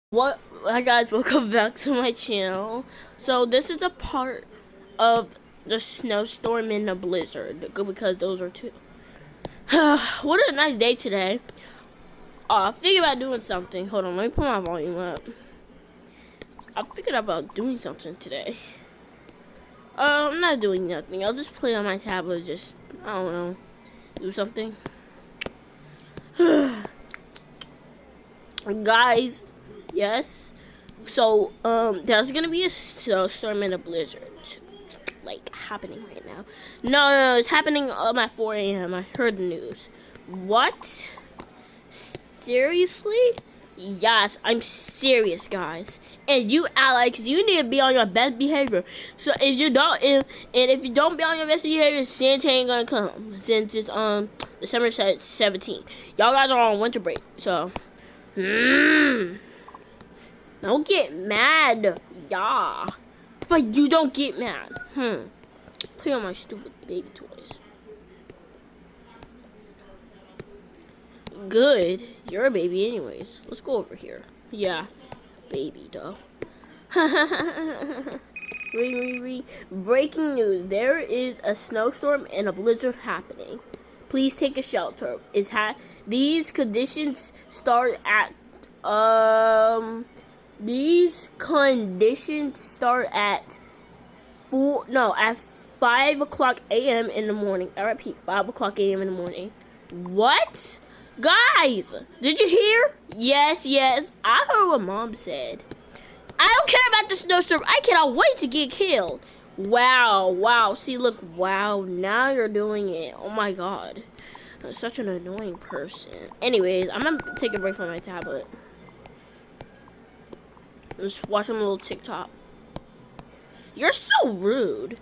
What? Hi guys, welcome back to my channel. So this is a part of the snowstorm and the blizzard because those are two. What a nice day today. Thinking about doing something. Hold on, let me put my volume up. I'm thinking about doing something today. I'm not doing nothing. I'll just play on my tablet. Just I don't know, do something. Guys, yes. So, there's gonna be a snowstorm and a blizzard, like, happening right now. No, it's happening at 4 a.m. I heard the news. What? Seriously? Yes, I'm serious, guys. And you, Alex, you need to be on your best behavior. So, if you don't, if you don't be on your best behavior, Santa ain't gonna come. Since it's, December 17th. Y'all guys are on winter break, so. Don't get mad, yeah. But you don't get mad. Play on my stupid baby toys. Good. You're a baby anyways. Let's go over here. Yeah. Baby, though. Breaking news. There is a snowstorm and a blizzard happening. Please take a shelter. These conditions start at, These conditions start at 5 o'clock a.m. in the morning. I repeat, 5 o'clock a.m. in the morning. What? Guys, did you hear? Yes. I heard what Mom said. I don't care about the snowstorm. I cannot wait to get killed. Wow. See, look, wow. Now you're doing it. Oh my God. I'm such an annoying person. Anyways, I'm gonna take a break from my tablet. Just watching a little TikTok. You're so rude.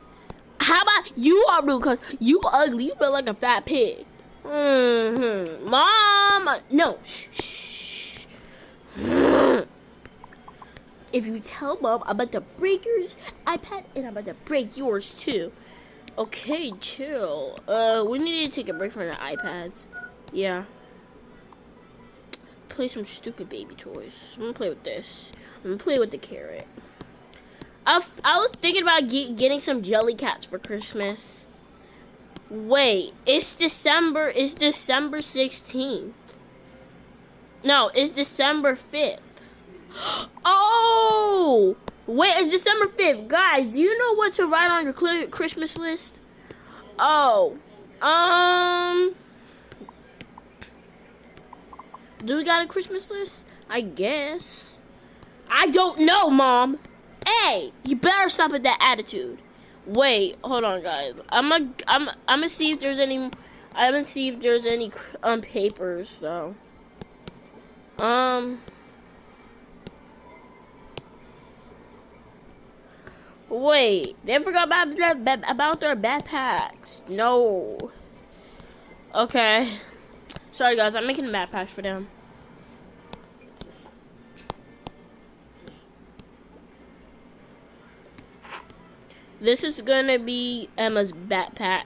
How about you are rude because you ugly. You look like a fat pig. Mom, no. Shh. If you tell Mom, I'm about to break your iPad and I'm about to break yours too. Okay, chill. We need to take a break from the iPads. Yeah. Play some stupid baby toys. I'm gonna play with this. I'm gonna play with the carrot. I was thinking about getting some jelly cats for Christmas. Wait, it's December 16th. No, it's December 5th. Oh! Wait, it's December 5th. Guys, do you know what to write on your Christmas list? Oh. Do we got a Christmas list? I guess. I don't know, Mom. Hey, you better stop with that attitude. Wait, hold on, guys. I'm gonna see if there's any. I haven't seen if there's any papers though. Wait, they forgot about their backpacks. No. Okay. Sorry, guys. I'm making backpacks for them. This is gonna be Emma's backpack.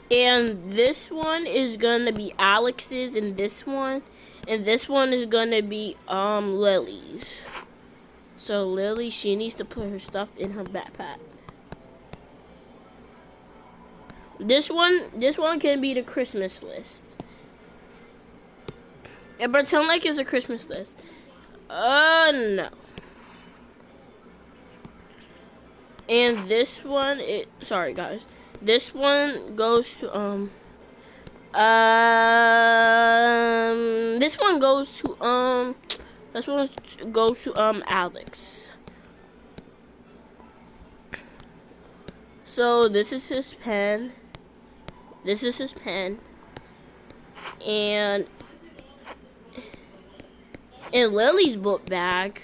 And this one is gonna be Alex's, and this one is gonna be Lily's. So Lily, she needs to put her stuff in her backpack. This one can be the Christmas list. And pretend like it's a Christmas list. No. And this one, sorry guys. This one goes to this one goes to Alex. So this is his pen. And in Lily's book bag,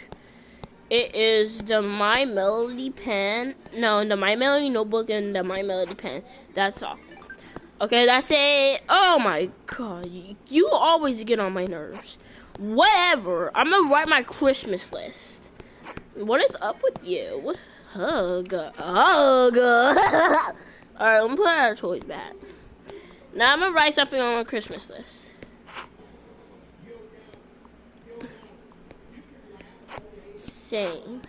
it is the My Melody pen. No, the My Melody notebook and the My Melody pen. That's all. Okay, that's it. Oh my God, you always get on my nerves. Whatever. I'm gonna write my Christmas list. What is up with you? Hug. Alright, let me put our toys back. Now I'm gonna write something on my Christmas list. Same.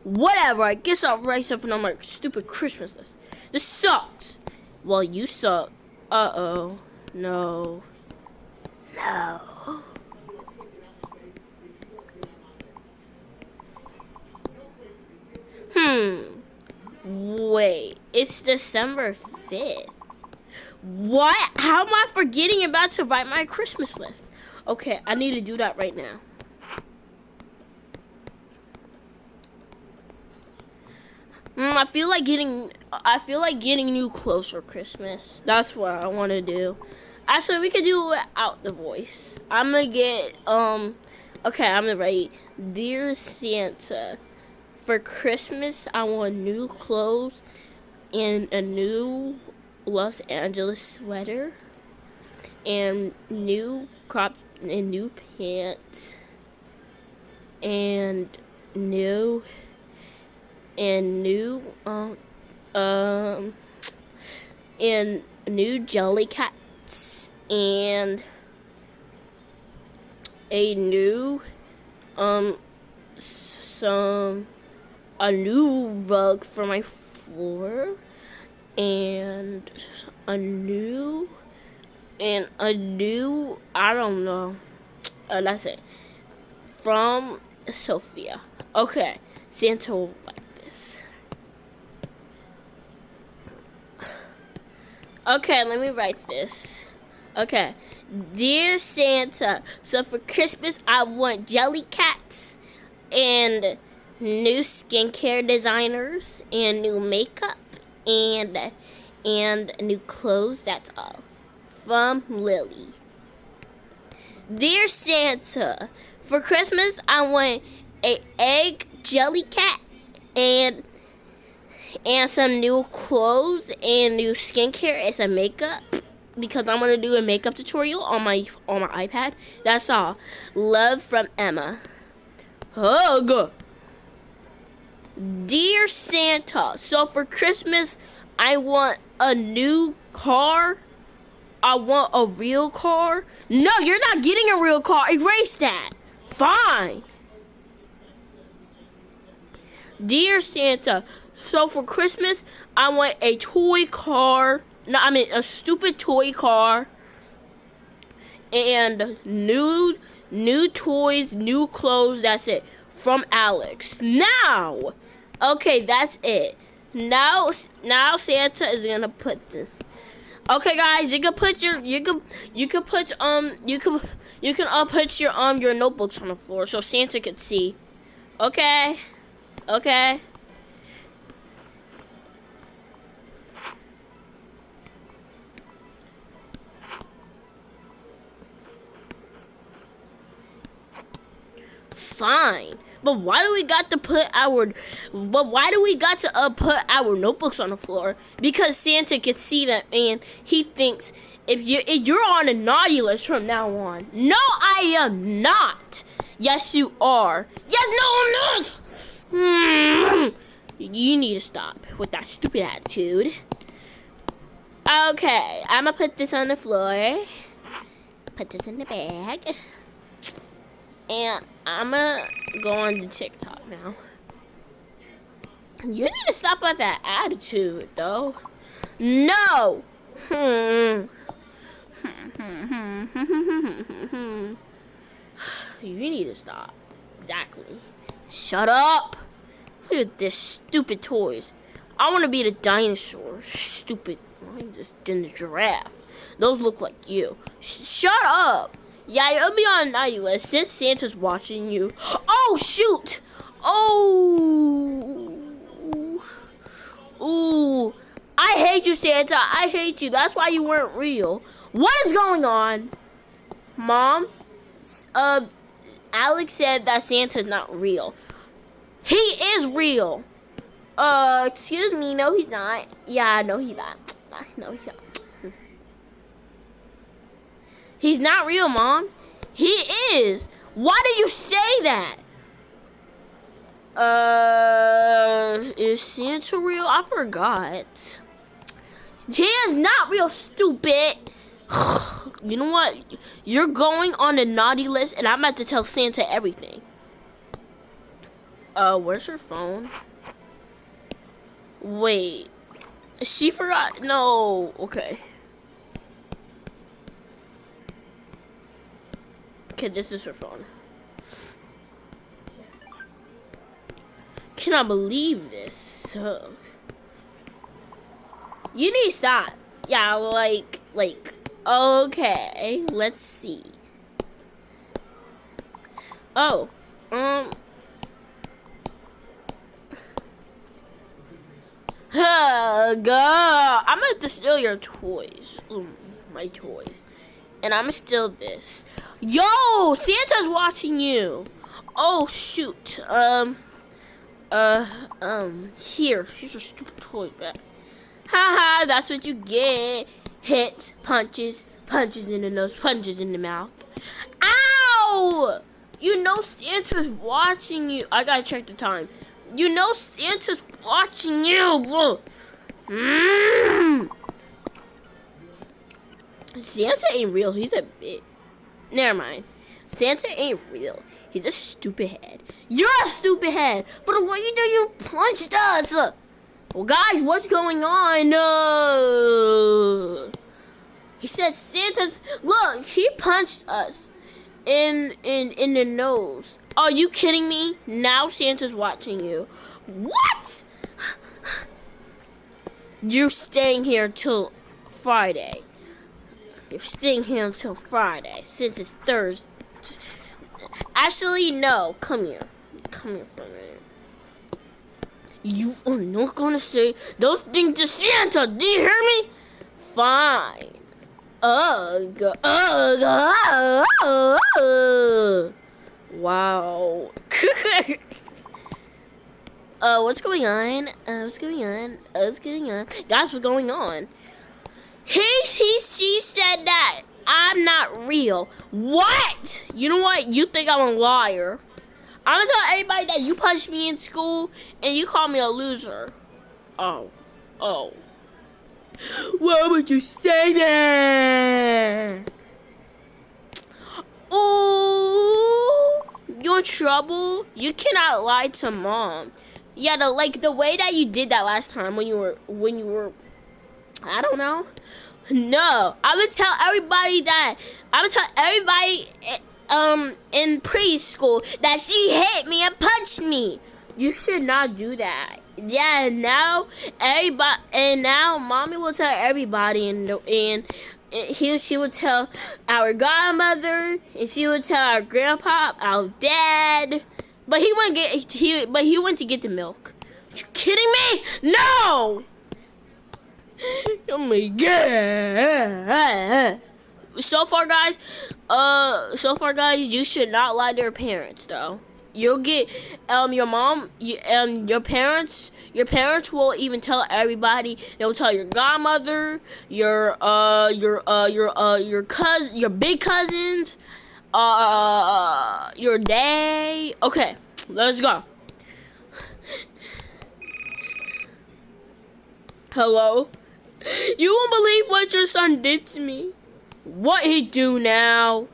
Whatever, I guess I'll write something on my stupid Christmas list. This sucks. Well, you suck. Uh-oh. No. No. Wait, it's December 5th. What? How am I forgetting about to write my Christmas list? Okay, I need to do that right now. I feel like getting new clothes for Christmas. That's what I want to do. Actually, we could do it without the voice. I'm gonna get okay, I'm gonna write, Dear Santa, for Christmas I want new clothes and a new Los Angeles sweater and new crop and new pants and new and new jelly cats and a new a new rug for my floor and a new I don't know, that's it, from Sophia. Okay, Santa will like this. Okay, let me write this. Okay, Dear Santa, so for Christmas I want jelly cats and new skincare designers and new makeup and new clothes. That's all. From Lily. Dear Santa, for Christmas I want a egg jelly cat and some new clothes and new skincare and some makeup because I'm gonna do a makeup tutorial on my iPad. That's all. Love, from Emma. Hug. Dear Santa, so for Christmas I want a new car. I want a real car. No, you're not getting a real car. Erase that. Fine. Dear Santa, so for Christmas I want a toy car. No, I mean a stupid toy car. And new toys, new clothes. That's it. From Alex. Now, okay, that's it. Now Santa is gonna put this. Okay, guys, you can put your notebooks on the floor so Santa could see. Okay. Okay. Fine. But why do we got to put our notebooks on the floor? Because Santa can see them and he thinks if you're on a naughty list from now on. No, I am not. Yes, you are. Yes, no, I'm not. You need to stop with that stupid attitude. Okay, I'm gonna put this on the floor. Put this in the bag. And I'm gonna go on to TikTok now. You need to stop with that attitude, though. No! You need to stop. Exactly. Shut up! Look at this stupid toys. I want to be the dinosaur. Stupid. I'm just in the giraffe. Those look like you. Shut up! Yeah, you'll be on a naughty list since Santa's watching you. Oh, shoot! Oh! Ooh. I hate you, Santa. I hate you. That's why you weren't real. What is going on? Mom? Alex said that Santa's not real. He is real. Excuse me. No, he's not. Yeah, no, he's not. No, he's not. He's not real, Mom. He is. Why did you say that? Is Santa real? I forgot. He is not real, stupid. You know what? You're going on the naughty list, and I'm about to tell Santa everything. Where's her phone? Wait. She forgot. No. Okay. Okay, this is her phone. Cannot believe this. You need to stop. Yeah, like, okay, let's see. Oh, girl, I'm gonna steal your toys. My toys. And I'm gonna steal this. Yo, Santa's watching you. Oh, shoot. Here's your stupid toys back. Haha, that's what you get. Hits, punches in the nose, punches in the mouth. Ow! You know Santa's watching you. I gotta check the time. You know Santa's watching you. Santa ain't real. He's a bitch. Never mind. Santa ain't real. He's a stupid head. You're a stupid head. For the way you do, you punched us. Well, guys, what's going on? He said Santa's. Look, he punched us in the nose. Are you kidding me? Now Santa's watching you. What? You're staying here till Friday. You're staying here until Friday since it's Thursday. Actually, no. Come here. Come here for a minute. You are not gonna say those things to Santa. Do you hear me? Fine. Ugh. Wow. What's going on? What's going on? Guys, what's going on? She said that I'm not real. What? You know what? You think I'm a liar. I'm gonna tell everybody that you punched me in school and you called me a loser. Oh. Why would you say that? Ooh, you're in trouble. You cannot lie to mom. Yeah, the way that you did that last time when you were I don't know. No, I'm gonna tell everybody in preschool that she hit me and punched me. You should not do that. Yeah, now mommy will tell everybody, and she would tell our godmother, and she would tell our grandpa, our dad. But he went to get the milk. Are you kidding me? No. Oh my god. So far guys, you should not lie to your parents though. You'll get your mom your parents will even tell everybody. They'll tell your godmother, your cousin, your big cousins, your dad. Okay, let's go. Hello? You won't believe what your son did to me. What he do now?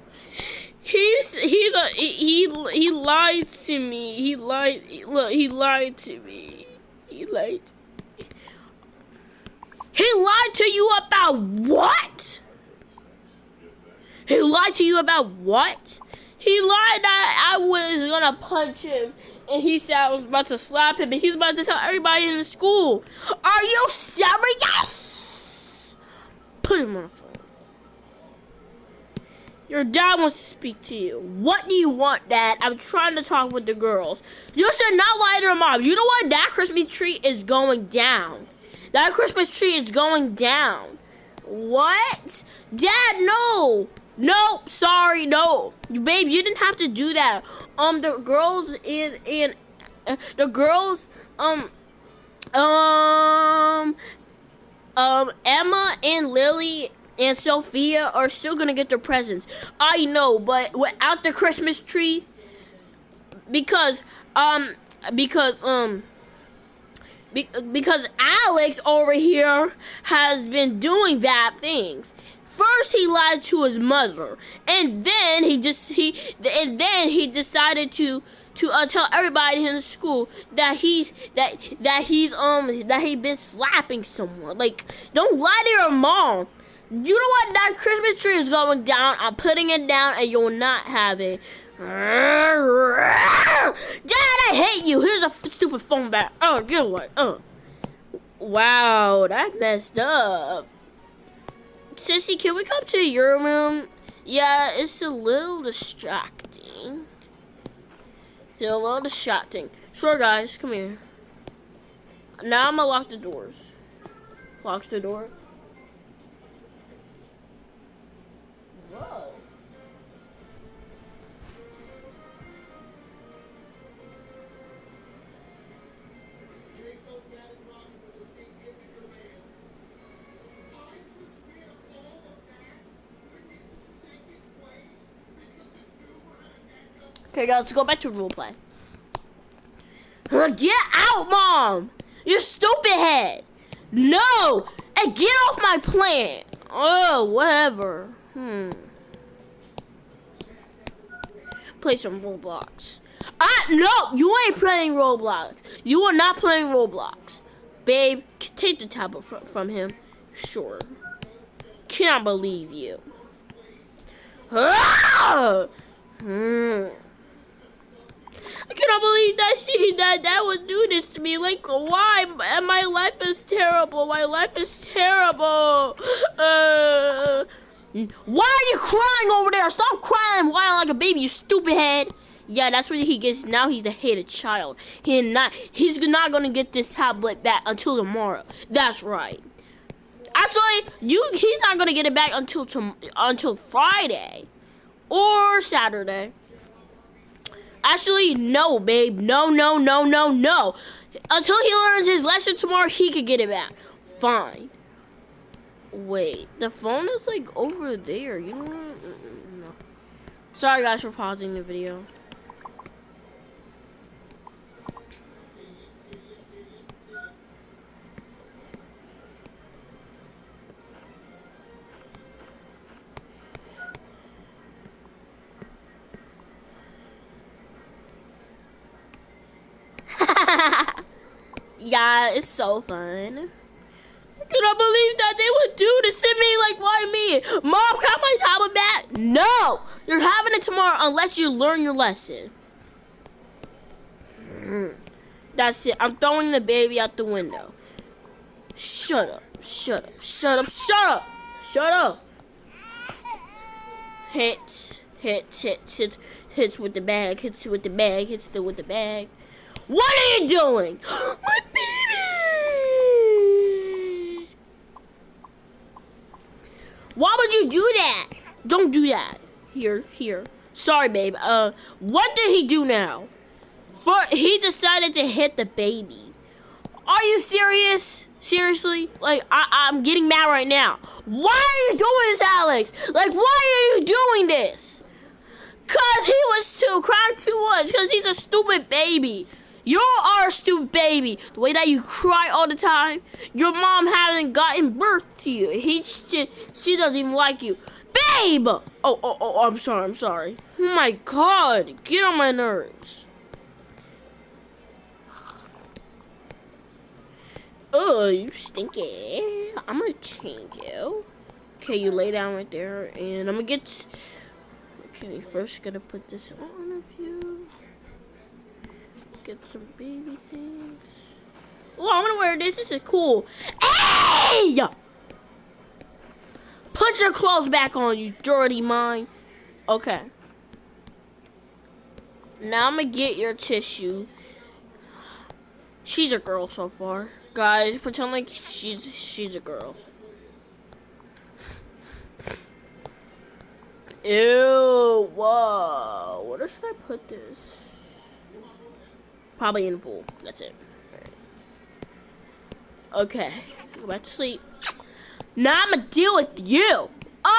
He lied to me. He lied to me. He lied to you about what? He lied to you about what? He lied that I was gonna punch him. And he said I was about to slap him, and he's about to tell everybody in the school. Are you serious? Put him on the phone. Your dad wants to speak to you. What do you want, Dad? I'm trying to talk with the girls. You should not lie to your mom. You know what? That Christmas tree is going down. That Christmas tree is going down. What? Dad, no. No, sorry, no. Babe, you didn't have to do that. The girls Emma and Lily and Sophia are still gonna get their presents. I know, but without the Christmas tree, because Because Alex over here has been doing bad things. First, he lied to his mother, and then he decided to tell everybody in the school that he's been slapping someone. Like, don't lie to your mom. You know what? That Christmas tree is going down. I'm putting it down, and you'll not have it. Dad, I hate you. Here's a stupid phone back. Oh, get away. Wow, that messed up. Sissy, can we come to your room? Yeah, it's a little distracting. It's a little distracting. Sure, guys, come here. Now I'm gonna lock the doors. Locks the door. Whoa. Okay, guys, let's go back to roleplay. Get out, Mom! You stupid head! No! And get off my plant! Oh, whatever. Play some Roblox. No! You ain't playing Roblox. You are not playing Roblox. Babe, take the tablet from him. Sure. Cannot believe you. Ah! I cannot believe that that would do this to me. Like, why? My life is terrible. My life is terrible. Why are you crying over there? Stop crying, whining like a baby, you stupid head. Yeah, that's what he gets. Now he's the hated child. He's not gonna get this tablet back until tomorrow. That's right. Actually, he's not gonna get it back until Friday or Saturday. Actually, no, babe. No. Until he learns his lesson tomorrow, he could get it back. Fine. Wait, the phone is like over there. You know what? No. Sorry, guys, for pausing the video. Yeah, it's so fun. I cannot believe that they would do this to me. Like, why me? Mom, can I have my tablet back? No! You're having it tomorrow unless you learn your lesson. That's it. I'm throwing the baby out the window. Shut up. Hits with the bag. Hits with the bag. What are you doing? My baby! Why would you do that? Don't do that. Here. Sorry, babe. What did he do now? He decided to hit the baby. Are you serious? Seriously? Like, I'm getting mad right now. Why are you doing this, Alex? Like, why are you doing this? Cause he was crying too much. Cause he's a stupid baby. You are a stupid baby. The way that you cry all the time. Your mom hasn't gotten birth to you. She doesn't even like you. Babe! Oh, I'm sorry. Oh my God. Get on my nerves. Oh, you stinky. I'm gonna change you. Okay, you lay down right there. And I'm gonna get... Okay, first gonna put this on of you. Get some baby things. Oh, I'm gonna wear this. This is cool. Hey! Put your clothes back on, you dirty mind. Okay. Now I'm gonna get your tissue. She's a girl so far. Guys, pretend like she's a girl. Ew, whoa. Where should I put this? Probably in the pool. That's it. Okay. Go back to sleep. Now I'm gonna deal with you.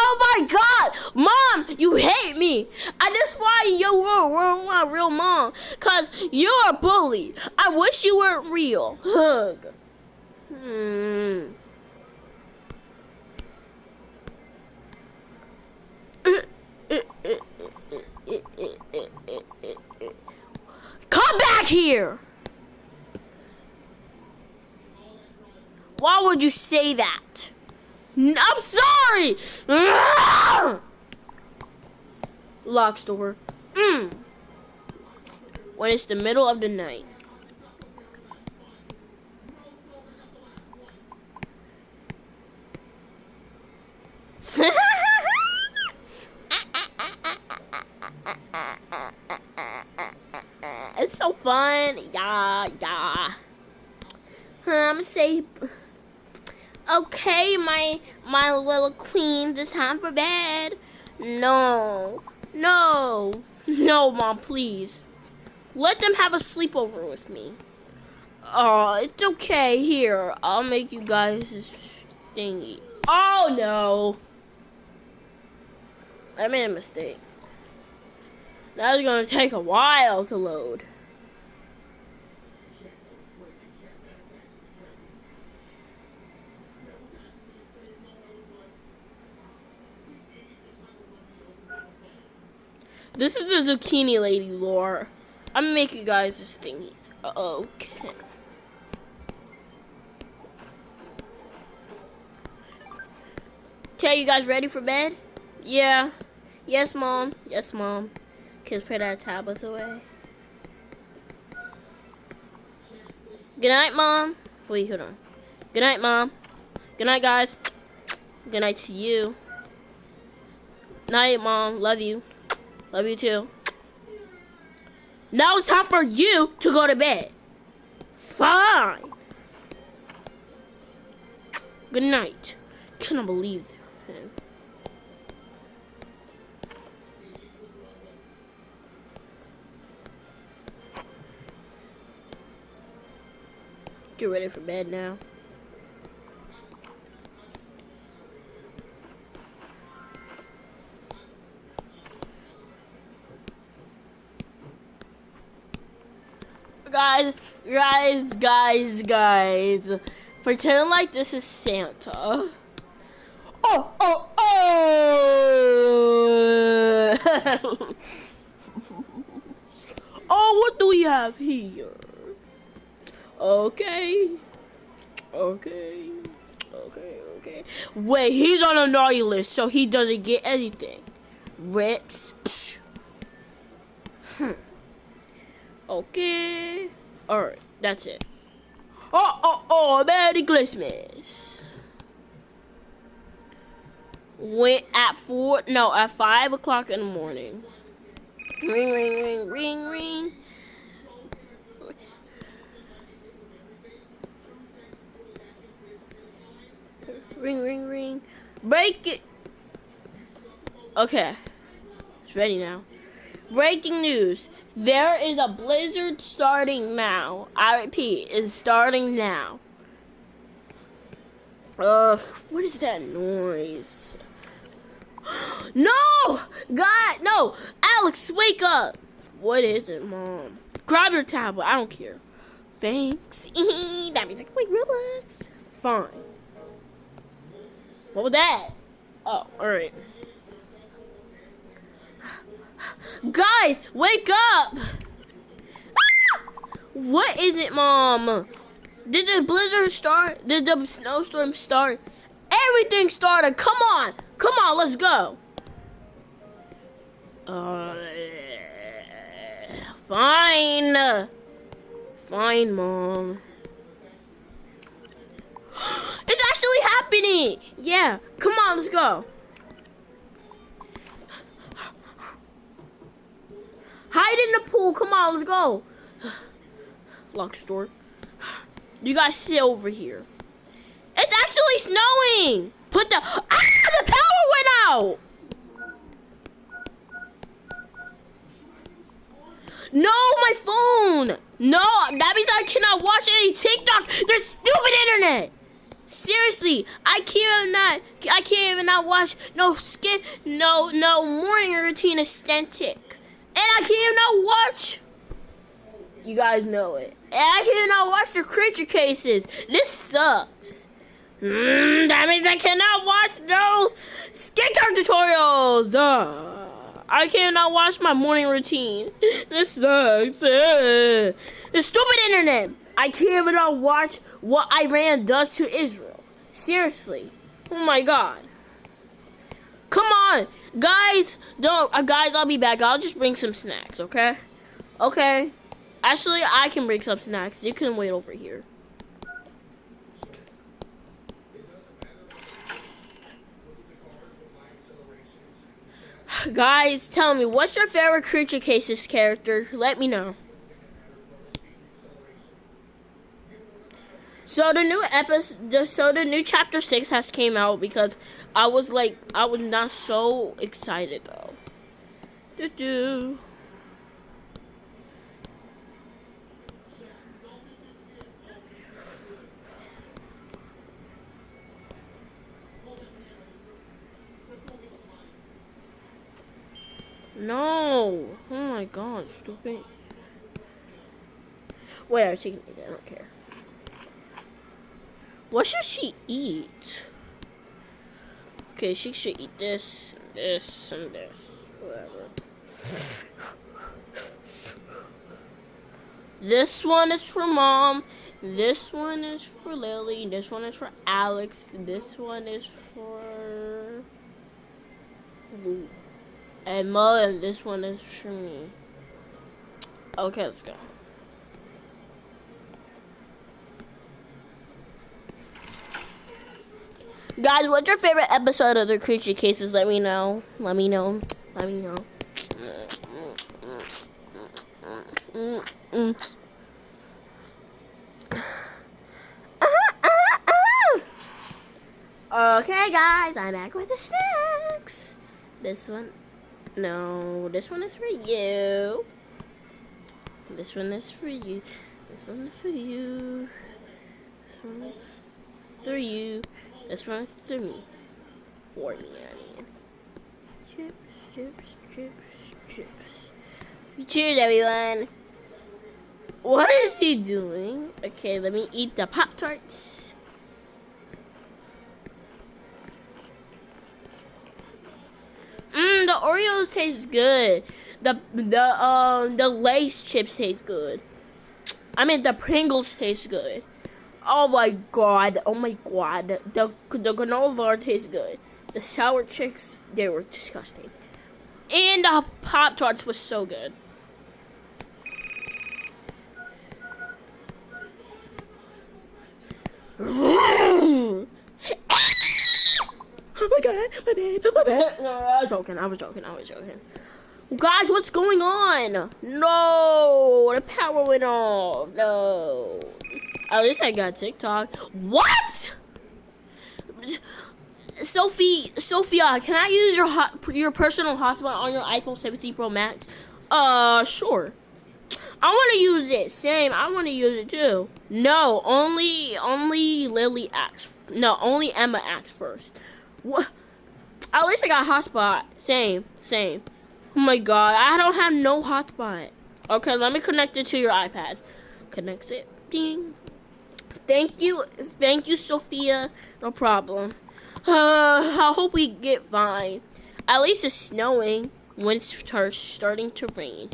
Oh my God, Mom, you hate me. And that's why you were my real mom. Cause you're a bully. I wish you weren't real. Hug. Come back here. Why would you say that? I'm sorry. Locks door. When it's the middle of the night. It's so fun. Yeah. I'm safe. Okay, my little queen, it's time for bed. No, Mom, please. Let them have a sleepover with me. It's okay. Here, I'll make you guys this thingy. Oh, no. I made a mistake. That's going to take a while to load. This is the zucchini lady lore. I'm gonna make you guys this thingies. Okay. Okay, you guys ready for bed? Yeah. Yes, Mom. Yes, Mom. Kids put our tablets away. Good night, Mom. Wait, hold on. Good night, Mom. Good night, guys. Good night to you. Night, Mom. Love you. Love you too. Now it's time for you to go to bed. Fine. Good night. Cannot believe him. Get ready for bed now. Guys. Pretend like this is Santa. Oh. Oh, what do we have here? Okay. Wait, he's on a naughty list, so he doesn't get anything. Rips. Okay. Alright, that's it. Oh, Merry Christmas. Wait, at 5 o'clock in the morning. Ring. Ring. Break it. Okay. It's ready now. Breaking news. There is a blizzard starting now. I repeat, it's starting now. What is that noise? No! God, no! Alex, wake up! What is it, Mom? Grab your tablet. I don't care. Thanks. That means I can play Roblox. Fine. What was that? Oh, alright. Guys, wake up! What is it, Mom? Did the blizzard start? Did the snowstorm start? Everything started. Come on, let's go. Fine, Mom. It's actually happening. Yeah, come on, let's go. Hide in the pool. Come on, let's go. Lock door. You guys sit over here. It's actually snowing. The power went out. No, my phone. No, that means I cannot watch any TikTok. There's stupid internet. Seriously, I can't even not watch no morning routine aesthetic. And I can't even not watch. You guys know it. And I can't even not watch the creature cases. This sucks. That means I cannot watch no skincare tutorials. I cannot watch my morning routine. This sucks. The stupid internet. I can't even not watch what Iran does to Israel. Seriously. Oh my god. Come on. Guys, guys, I'll be back. I'll just bring some snacks, okay? Okay. Actually, I can bring some snacks. You can wait over here. Guys, tell me, what's your favorite Creature Cases character? Let me know. So the new chapter 6 has came out because I was not so excited though. Doo-doo. No. Oh my god, stupid. Wait, I'm taking it. I don't care. What should she eat? Okay, she should eat this, this, and this. Whatever. This one is for Mom. This one is for Lily. This one is for Alex. This one is for Emma. And this one is for me. Okay, let's go. Guys, what's your favorite episode of the Creature Cases? Let me know. Let me know. Let me know. Okay, guys, I'm back with the snacks. This one, no, this one is for you. This one is for you. This one is for you. This one is for you. This one is for me. For me, I mean. Chips, chips, chips, chips. Cheers, everyone. What is he doing? Okay, let me eat the Pop-Tarts. The Oreos taste good. The Lay's chips taste good. I mean, the Pringles taste good. Oh my god. Oh my god. The granola bar tastes good. The sour chicks, they were disgusting. And the Pop-Tarts was so good. Oh my god, my bad. No, I was joking. Guys, what's going on? No, the power went off. No. At least I got TikTok. What? Sophia, can I use your personal hotspot on your iPhone 17 Pro Max? Sure. I want to use it. Same. I want to use it too. No, only Lily asked. No, only Emma asked first. What? At least I got hotspot. Same. Oh my god, I don't have no hotspot. Okay, let me connect it to your iPad. Connect it. Ding. Thank you, Sophia. No problem. I hope we get fine. At least it's snowing when it starts starting to rain.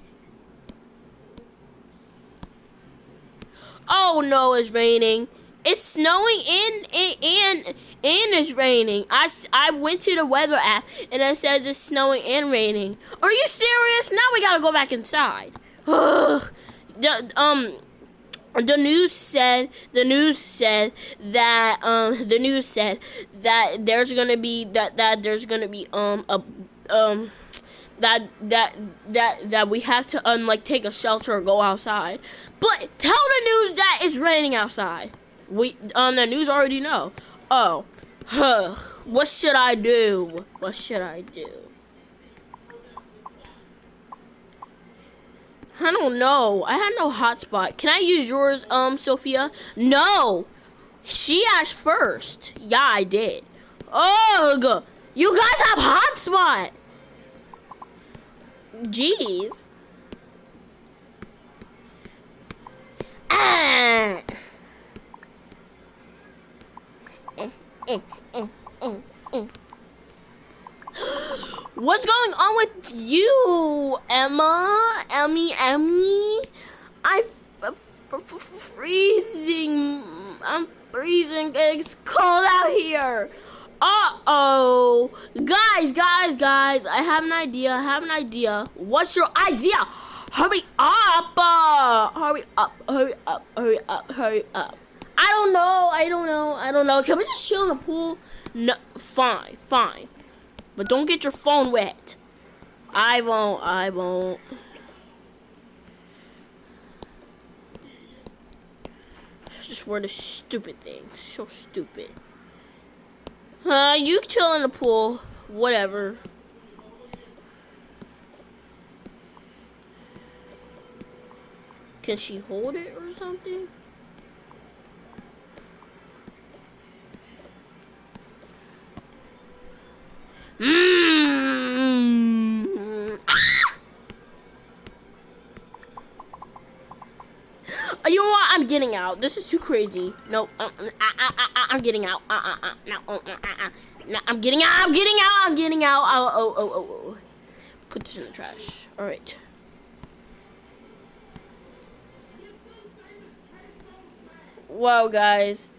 Oh no, it's raining. It's snowing and it's raining. I went to the weather app and it says it's snowing and raining. Are you serious? Now we gotta go back inside. The news said that there's gonna be that we have to take a shelter or go outside. But tell the news that it's raining outside. The news already know. Oh, what should I do? I don't know. I had no hotspot. Can I use yours, Sophia? No. She asked first. Yeah, I did. Ugh! You guys have hotspot! Jeez. Ah. What's going on with you, Emma? Emmy? I'm freezing. I'm freezing. It's cold out here. Uh-oh. Guys. I have an idea. What's your idea? Hurry up. Hurry up. I don't know. Can we just chill in the pool? No, fine. But don't get your phone wet. I won't. Just word a stupid thing. So stupid. You chill in the pool. Whatever. Can she hold it or something? You know what? I'm getting out. This is too crazy. No, I'm getting out. No, I'm getting out. Oh. Put this in the trash. All right. Wow, guys.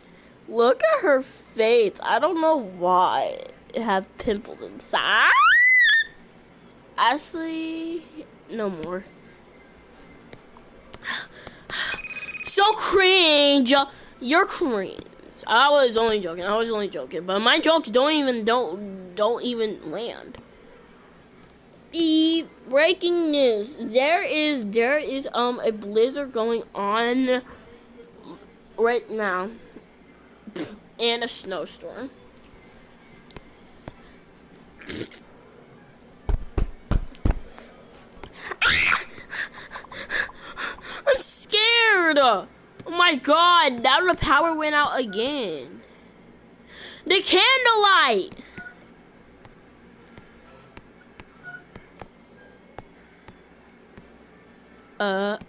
Look at her face. I don't know why it has pimples inside. Ashley, no more. So cringe. You're cringe. I was only joking. But my jokes don't even land. Breaking news. There is a blizzard going on right now. And a snowstorm. I'm scared. Oh my god, now the power went out again. The candlelight. Uh-oh.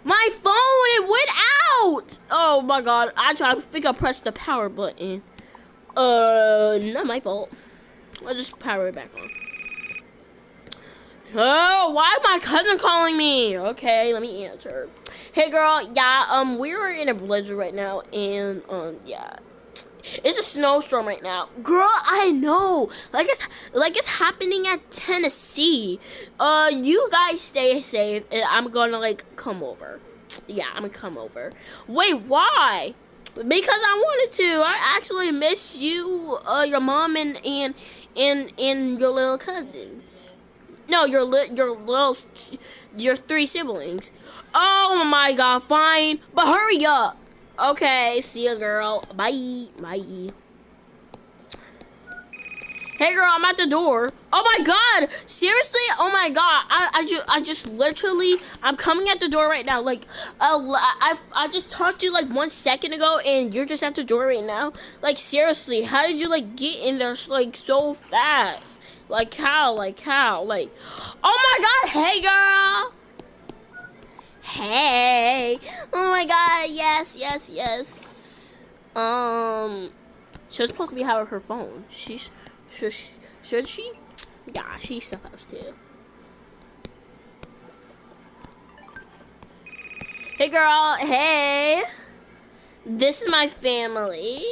My phone, it went out. Oh my god, I think I pressed the power button. Not my fault. I'll just power it back on. Oh, why is my cousin calling me? Okay, let me answer. Hey girl, yeah, we are in a blizzard right now, and yeah. It's a snowstorm right now. Girl, I know. Like it's happening at Tennessee. You guys stay safe, and I'm gonna come over. Yeah, I'm gonna come over. Wait, why? Because I wanted to. I actually miss you, your mom and your little cousins. No, your three siblings. Oh my god, fine. But hurry up. Okay, see ya, girl. Bye. Hey, girl, I'm at the door. Oh my god, seriously? Oh my god, I just literally, I'm coming at the door right now. I just talked to you 1 second ago, and you're just at the door right now. Seriously, how did you get in there so fast? How? Oh my god, hey, girl. Hey. Oh my god, yes. She was supposed to be having her phone. Should she? Yeah, she's supposed to. Hey girl, hey. This is my family.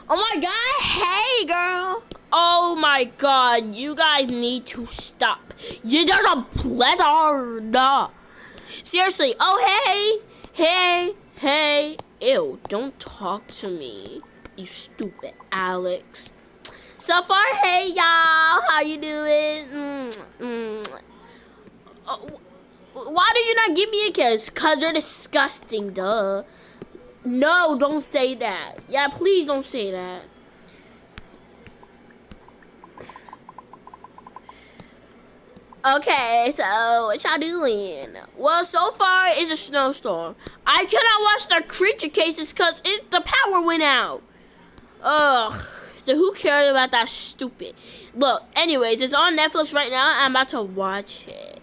Oh my god, hey girl. Oh my god, you guys need to stop. You're a blizzard. Seriously, oh hey. Ew, don't talk to me, you stupid Alex. So far, hey y'all, how you doing? Why do you not give me a kiss? Cause you're disgusting, duh. No, don't say that. Yeah, please don't say that. Okay, so what y'all doing? Well, so far it's a snowstorm. I cannot watch the creature cases because the power went out. Ugh. So who cares about that stupid? Look, anyways, it's on Netflix right now. I'm about to watch it.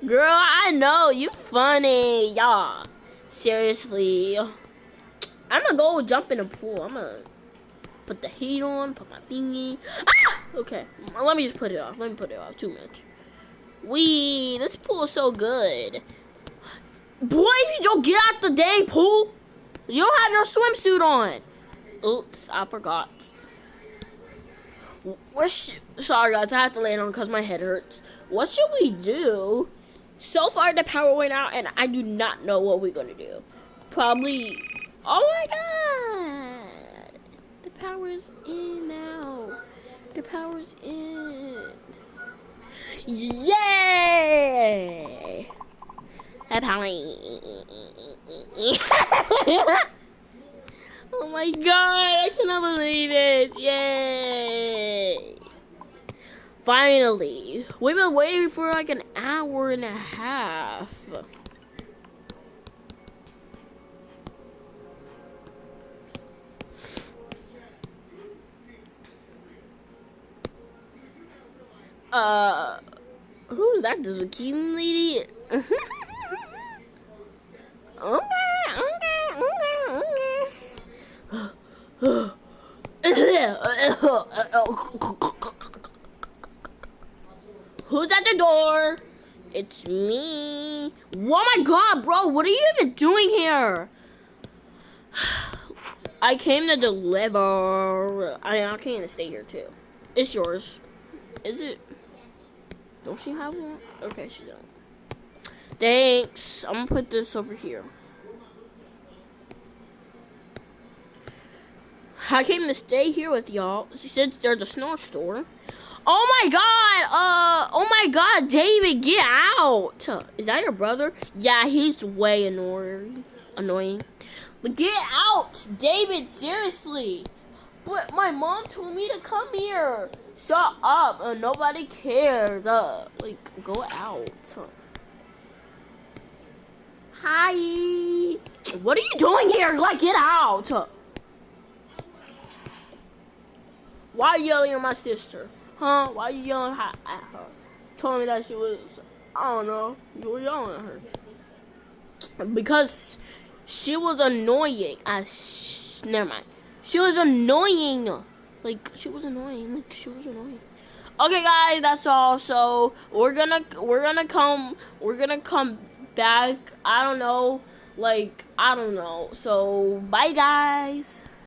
Girl, I know you funny, y'all. Seriously, I'm gonna go jump in the pool. I'm gonna put the heat on, put my thingy. Ah! Okay, let me just put it off. Let me put it off. 2 minutes. Wee, this pool is so good. Boy, if you don't get out the dang pool, you don't have your swimsuit on. Oops, I forgot. Sorry, guys, I have to lay it on because my head hurts. What should we do? So far, the power went out, and I do not know what we're gonna do. Probably. Oh my god! The power is in now. The power is in. Yay! The power. Oh my god! I cannot believe it! Yay! Finally, we've been waiting for like an hour and a half. Who's that? The zucchini lady? Who's at the door? It's me. Oh my god, bro, what are you even doing here? I came to deliver. I can't stay here too. It's yours. Is it? Don't she have one? Okay, she don't. Thanks. I'm gonna put this over here. I came to stay here with y'all since there's a snowstorm. Oh my god, David, get out. Is that your brother? Yeah, he's way annoying. But get out, David, seriously. But my mom told me to come here. Shut up, nobody cares. Like, go out. Hi. What are you doing here? Like, get out. Why are you yelling at my sister? Huh? Why are you yelling at her? Told me that she was, I don't know, you were yelling at her. Because she was annoying. Never mind. She was annoying. She was annoying. Okay, guys, that's all. So we're gonna come back. I don't know. So bye, guys.